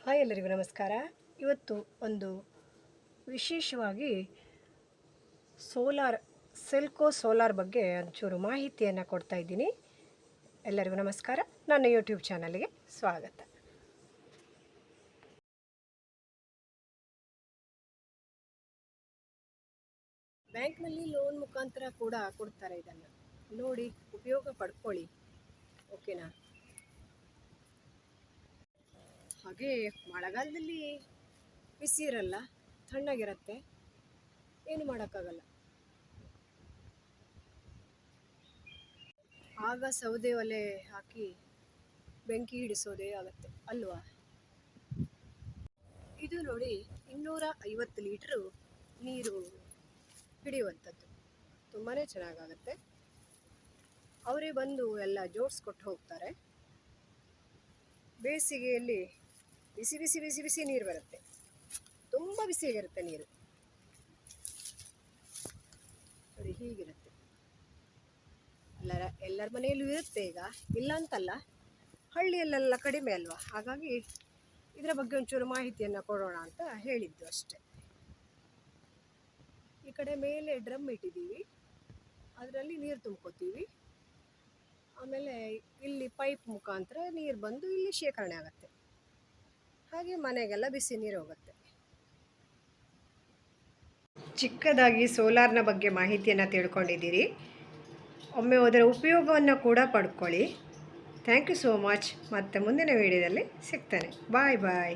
Hi ಎಲ್ಲರಿಗೂ ನಮಸ್ಕಾರ. ಇವತ್ತು ಒಂದು ವಿಶೇಷವಾಗಿ ಸೆಲ್ಕೋ ಸೋಲಾರ್ ಬಗ್ಗೆ ಒಂಚೂರು ಮಾಹಿತಿಯನ್ನು ಕೊಡ್ತಾ ಇದ್ದೀನಿ. ಎಲ್ಲರಿಗೂ ನಮಸ್ಕಾರ. ನನ್ನ ಯೂಟ್ಯೂಬ್ ಚಾನಲ್ಗೆ ಸ್ವಾಗತ. ಬ್ಯಾಂಕ್ನಲ್ಲಿ ಲೋನ್ ಮುಖಾಂತರ ಕೂಡ ಕೊಡ್ತಾರೆ. ಇದನ್ನು ನೋಡಿ ಉಪಯೋಗ ಪಡ್ಕೊಳ್ಳಿ, ಓಕೆನಾ? ಹಾಗೆ ಮಳೆಗಾಲದಲ್ಲಿ ಬಿಸಿ ಇರಲ್ಲ, ತಣ್ಣಗಿರುತ್ತೆ, ಏನು ಮಾಡೋಕ್ಕಾಗಲ್ಲ. ಆಗ ಸೌದೆ ಒಲೆ ಹಾಕಿ ಬೆಂಕಿ ಹಿಡಿಸೋದೇ ಆಗುತ್ತೆ ಅಲ್ವಾ? ಇದು ನೋಡಿ 250 ಲೀಟ್ರು ನೀರು ಹಿಡಿಯುವಂಥದ್ದು, ತುಂಬಾ ಚೆನ್ನಾಗಾಗುತ್ತೆ. ಅವರೇ ಬಂದು ಎಲ್ಲ ಜೋಡಿಸ್ಕೊಟ್ಟು ಹೋಗ್ತಾರೆ. ಬೇಸಿಗೆಯಲ್ಲಿ ಬಿಸಿ ಬಿಸಿ ಬಿಸಿ ಬಿಸಿ ನೀರು ಬರುತ್ತೆ, ತುಂಬ ಬಿಸಿಯಾಗಿರುತ್ತೆ ನೀರು. ನೋಡಿ ಹೀಗಿರುತ್ತೆ. ಎಲ್ಲರ ಮನೆಯಲ್ಲೂ ಇರುತ್ತೆ, ಈಗ ಇಲ್ಲ ಅಂತಲ್ಲ, ಹಳ್ಳಿಯಲ್ಲೆಲ್ಲ ಕಡಿಮೆ ಅಲ್ವಾ, ಹಾಗಾಗಿ ಇದರ ಬಗ್ಗೆ ಒಂಚೂರು ಮಾಹಿತಿಯನ್ನು ಕೊಡೋಣ ಅಂತ ಹೇಳಿದ್ದು ಅಷ್ಟೆ. ಈ ಕಡೆ ಮೇಲೆ ಡ್ರಮ್ ಇಟ್ಟಿದ್ದೀವಿ, ಅದರಲ್ಲಿ ನೀರು ತುಂಬ್ಕೋತೀವಿ. ಆಮೇಲೆ ಇಲ್ಲಿ ಪೈಪ್ ಮುಖಾಂತರ ನೀರು ಬಂದು ಇಲ್ಲಿ ಶೇಖರಣೆ ಆಗುತ್ತೆ. ಹಾಗೆ ಮನೆಗೆಲ್ಲ ಬಿಸಿ ನೀರು ಹೋಗುತ್ತೆ. ಚಿಕ್ಕದಾಗಿ ಸೋಲಾರ್ನ ಬಗ್ಗೆ ಮಾಹಿತಿಯನ್ನು ತಿಳ್ಕೊಂಡಿದ್ದೀರಿ. ಒಮ್ಮೆ ಅದರ ಉಪಯೋಗವನ್ನು ಕೂಡ ಪಡ್ಕೊಳ್ಳಿ. Thank you so much. ಮತ್ತೆ ಮುಂದಿನ ವಿಡಿಯೋದಲ್ಲಿ ಸಿಗ್ತೇನೆ. ಬಾಯ್ ಬಾಯ್.